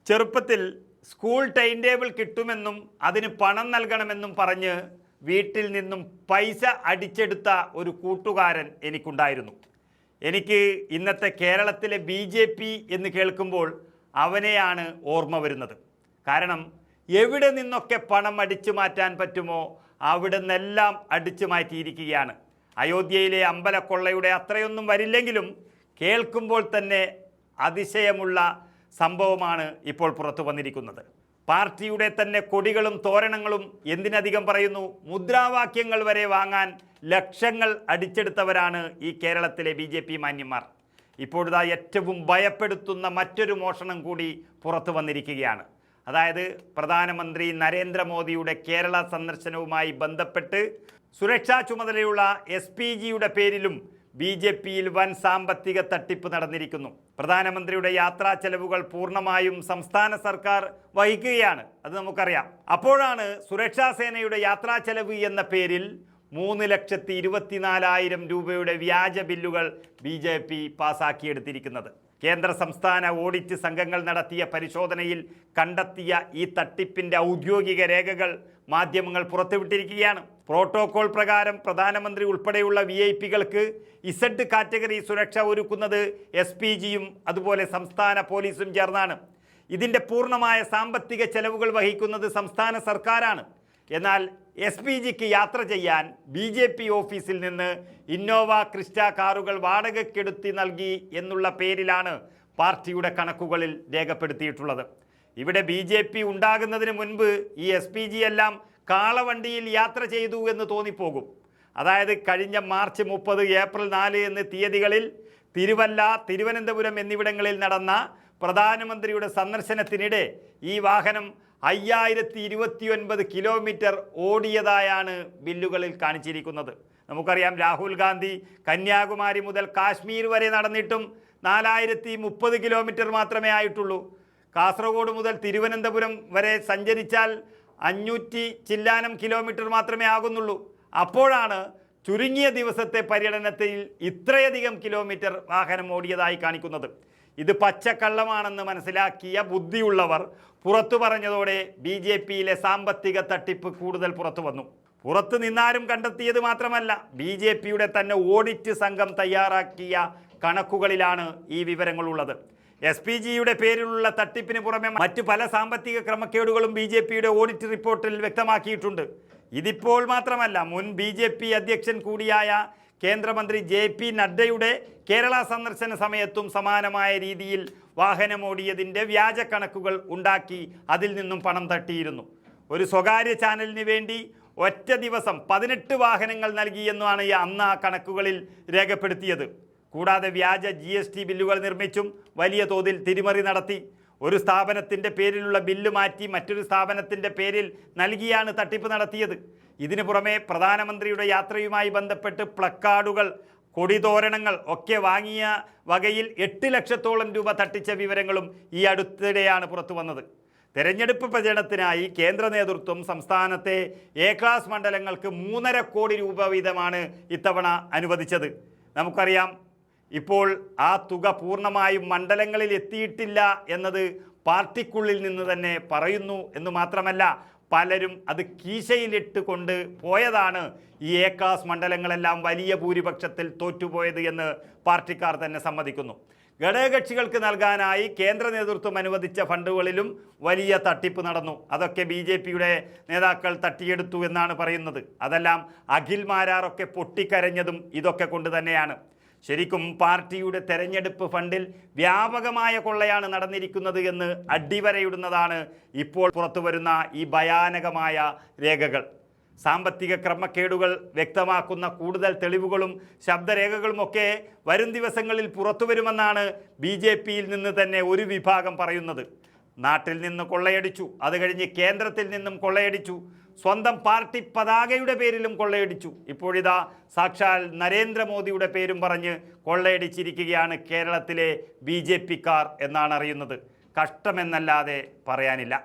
ചെറുപ്പത്തിൽ school time table കിട്ടുമെന്നും അതിന് പണം നൽകണമെന്നും പറഞ്ഞ് വീട്ടിൽ നിന്നും പൈസ അടിച്ചെടുത്ത ഒരു കൂട്ടുകാരൻ എനിക്കുണ്ടായിരുന്നു. എനിക്ക് ഇന്നത്തെ കേരളത്തിലെ BJP എന്ന് കേൾക്കുമ്പോൾ അവനെയാണ് ഓർമ്മ വരുന്നത്. കാരണം എവിടെ നിന്നൊക്കെ പണം അടിച്ചു മാറ്റാൻ പറ്റുമോ അവിടെ നിന്നെല്ലാം അടിച്ചു മാറ്റിയിരിക്കുകയാണ്. അയോധ്യയിലെ അമ്പലക്കൊള്ളയുടെ അത്രയൊന്നും വരില്ലെങ്കിലും കേൾക്കുമ്പോൾ തന്നെ അതിശയമുള്ള സംഭവമാണ് ഇപ്പോൾ പുറത്തു വന്നിരിക്കുന്നത്. പാർട്ടിയുടെ തന്നെ കൊടികളും തോരണങ്ങളും എന്തിനധികം പറയുന്നു, മുദ്രാവാക്യങ്ങൾ വരെ വാങ്ങാൻ ലക്ഷങ്ങൾ അടിച്ചെടുത്തവരാണ് ഈ കേരളത്തിലെ BJP മാന്യന്മാർ. ഇപ്പോഴത്തെ ഏറ്റവും ഭയപ്പെടുത്തുന്ന മറ്റൊരു മോഷണം കൂടി പുറത്തു വന്നിരിക്കുകയാണ്. അതായത് പ്രധാനമന്ത്രി നരേന്ദ്രമോദിയുടെ കേരള സന്ദർശനവുമായി ബന്ധപ്പെട്ട് സുരക്ഷാ ചുമതലയുള്ള SPGയുടെ പേരിലും BJPയിൽ വൻ സാമ്പത്തിക തട്ടിപ്പ് നടന്നിരിക്കുന്നു. പ്രധാനമന്ത്രിയുടെ യാത്രാ ചെലവുകൾ പൂർണ്ണമായും സംസ്ഥാന സർക്കാർ വഹിക്കുകയാണ്, അത് നമുക്കറിയാം. അപ്പോഴാണ് സുരക്ഷാ സേനയുടെ യാത്രാ ചെലവ് എന്ന പേരിൽ 3,24,000 രൂപയുടെ വ്യാജ ബില്ലുകൾ BJP പാസാക്കിയെടുത്തിരിക്കുന്നത്. കേന്ദ്ര സംസ്ഥാന ഓഡിറ്റ് സംഘങ്ങൾ നടത്തിയ പരിശോധനയിൽ കണ്ടെത്തിയ ഈ തട്ടിപ്പിൻ്റെ ഔദ്യോഗിക രേഖകൾ മാധ്യമങ്ങൾ പുറത്തുവിട്ടിരിക്കുകയാണ്. പ്രോട്ടോകോൾ പ്രകാരം പ്രധാനമന്ത്രി ഉൾപ്പെടെയുള്ള VIP-കൾക്ക് Z കാറ്റഗറി സുരക്ഷ ഒരുക്കുന്നത് SPGയും അതുപോലെ സംസ്ഥാന പോലീസും ചേർന്നാണ്. ഇതിൻ്റെ പൂർണ്ണമായ സാമ്പത്തിക ചെലവുകൾ വഹിക്കുന്നത് സംസ്ഥാന സർക്കാരാണ്. എന്നാൽ SPGക്ക് യാത്ര ചെയ്യാൻ BJP ഓഫീസിൽ നിന്ന് ഇന്നോവ ക്രിസ്റ്റ കാറുകൾ വാടകയ്ക്കെടുത്തി നൽകി എന്നുള്ള പേരിലാണ് പാർട്ടിയുടെ കണക്കുകളിൽ രേഖപ്പെടുത്തിയിട്ടുള്ളത്. ഇവിടെ BJP ഉണ്ടാകുന്നതിന് മുൻപ് ഈ SPG എല്ലാം കാളവണ്ടിയിൽ യാത്ര ചെയ്തു എന്ന് തോന്നിപ്പോകും. അതായത് കഴിഞ്ഞ മാർച്ച് 30, ഏപ്രിൽ 4 എന്നീ തീയതികളിൽ തിരുവല്ല, തിരുവനന്തപുരം എന്നിവിടങ്ങളിൽ നടന്ന പ്രധാനമന്ത്രിയുടെ സന്ദർശനത്തിനിടെ ഈ വാഹനം 5029 കിലോമീറ്റർ ഓടിയതായാണ് ബില്ലുകളിൽ കാണിച്ചിരിക്കുന്നത്. നമുക്കറിയാം, രാഹുൽ ഗാന്ധി കന്യാകുമാരി മുതൽ കാശ്മീർ വരെ നടന്നിട്ടും 4030 കിലോമീറ്റർ മാത്രമേ ആയിട്ടുള്ളൂ. കാസർഗോഡ് മുതൽ തിരുവനന്തപുരം വരെ സഞ്ചരിച്ചാൽ 500 ചില്ലാനം കിലോമീറ്റർ മാത്രമേ ആകുന്നുള്ളൂ. അപ്പോഴാണ് ചുരുങ്ങിയ ദിവസത്തെ പര്യടനത്തിൽ ഇത്രയധികം കിലോമീറ്റർ വാഹനം ഓടിയതായി കാണിക്കുന്നത്. ഇത് പച്ചക്കള്ളമാണെന്ന് മനസ്സിലാക്കിയ ബുദ്ധിയുള്ളവർ പുറത്തു പറഞ്ഞതോടെ BJPയിലെ സാമ്പത്തിക തട്ടിപ്പ് കൂടുതൽ പുറത്തു വന്നു. പുറത്തു നിന്നാരും കണ്ടെത്തിയത് മാത്രമല്ല, BJPയുടെ തന്നെ ഓഡിറ്റ് സംഘം തയ്യാറാക്കിയ കണക്കുകളിലാണ് ഈ വിവരങ്ങളുള്ളത്. SPGയുടെ പേരിലുള്ള തട്ടിപ്പിന് പുറമെ മറ്റു പല സാമ്പത്തിക ക്രമക്കേടുകളും BJPയുടെ ഓഡിറ്റ് റിപ്പോർട്ടിൽ വ്യക്തമാക്കിയിട്ടുണ്ട്. ഇതിപ്പോൾ മാത്രമല്ല, മുൻ BJP അധ്യക്ഷൻ കൂടിയായ കേന്ദ്രമന്ത്രി JP നഡ്ഡയുടെ കേരള സന്ദർശന സമയത്തും സമാനമായ രീതിയിൽ വാഹനമോടിയതിൻ്റെ വ്യാജ കണക്കുകൾ ഉണ്ടാക്കി അതിൽ നിന്നും പണം തട്ടിയിരുന്നു. ഒരു സ്വകാര്യ ചാനലിന് വേണ്ടി ഒറ്റ ദിവസം 18 വാഹനങ്ങൾ നൽകിയെന്നാണ് അന്ന് ആ കണക്കുകളിൽ രേഖപ്പെടുത്തിയത്. കൂടാതെ വ്യാജ GST ബില്ലുകൾ നിർമ്മിച്ചും വലിയ തോതിൽ തിരിമറി നടത്തി. ഒരു സ്ഥാപനത്തിൻ്റെ പേരിലുള്ള ബില്ല് മാറ്റി മറ്റൊരു സ്ഥാപനത്തിൻ്റെ പേരിൽ നൽകിയാണ് തട്ടിപ്പ് നടത്തിയത്. ഇതിനു പുറമെ പ്രധാനമന്ത്രിയുടെ യാത്രയുമായി ബന്ധപ്പെട്ട് പ്ലക്കാർഡുകൾ, കൊടിതോരണങ്ങൾ ഒക്കെ വാങ്ങിയ വകയിൽ 8 ലക്ഷത്തോളം രൂപ തട്ടിച്ച വിവരങ്ങളും ഈ അടുത്തിടെയാണ് പുറത്തു വന്നത്. തെരഞ്ഞെടുപ്പ് പ്രചരണത്തിനായി കേന്ദ്ര നേതൃത്വം സംസ്ഥാനത്തെ A ക്ലാസ് മണ്ഡലങ്ങൾക്ക് 3.5 കോടി രൂപ വീതമാണ് ഇത്തവണ അനുവദിച്ചത്. നമുക്കറിയാം, ഇപ്പോൾ ആ തുക പൂർണ്ണമായും മണ്ഡലങ്ങളിൽ എത്തിയിട്ടില്ല എന്നത് പാർട്ടിക്കുള്ളിൽ നിന്ന് തന്നെ പറയുന്നു എന്ന് മാത്രമല്ല, പലരും അത് കീശയിലിട്ട് കൊണ്ട് പോയതാണ് ഈ A ക്ലാസ് മണ്ഡലങ്ങളെല്ലാം വലിയ ഭൂരിപക്ഷത്തിൽ തോറ്റുപോയത് എന്ന് പാർട്ടിക്കാർ തന്നെ സമ്മതിക്കുന്നു. ഘടകകക്ഷികൾക്ക് നൽകാനായി കേന്ദ്ര നേതൃത്വം അനുവദിച്ച ഫണ്ടുകളിലും വലിയ തട്ടിപ്പ് നടന്നു. അതൊക്കെ BJPയുടെ നേതാക്കൾ തട്ടിയെടുത്തു എന്നാണ് പറയുന്നത്. അതെല്ലാം അഖിൽ മാരാറൊക്കെ പൊട്ടിക്കരഞ്ഞതും ഇതൊക്കെ കൊണ്ട് തന്നെയാണ്. ശരിക്കും പാർട്ടിയുടെ തെരഞ്ഞെടുപ്പ് ഫണ്ടിൽ വ്യാപകമായ കൊള്ളയാണ് നടന്നിരിക്കുന്നത് എന്ന് അടിവരയിടുന്നതാണ് ഇപ്പോൾ പുറത്തുവരുന്ന ഈ ഭയാനകമായ രേഖകൾ. സാമ്പത്തിക ക്രമക്കേടുകൾ വ്യക്തമാക്കുന്ന കൂടുതൽ തെളിവുകളും ശബ്ദരേഖകളുമൊക്കെ വരും ദിവസങ്ങളിൽ പുറത്തു വരുമെന്നാണ് BJPയിൽ നിന്ന് തന്നെ ഒരു വിഭാഗം പറയുന്നത്. നാട്ടിൽ നിന്ന് കൊള്ളയടിച്ചു, അത് കഴിഞ്ഞ് കേന്ദ്രത്തിൽ നിന്നും കൊള്ളയടിച്ചു, സ്വന്തം പാർട്ടി പതാകയുടെ പേരിലും കൊള്ളയടിച്ചു, ഇപ്പോഴിതാ സാക്ഷാൽ നരേന്ദ്രമോദിയുടെ പേരും പറഞ്ഞ് കൊള്ളയടിച്ചിരിക്കുകയാണ് കേരളത്തിലെ BJPക്കാർ എന്നാണ് അറിയുന്നത്. കഷ്ടമെന്നല്ലാതെ പറയാനില്ല.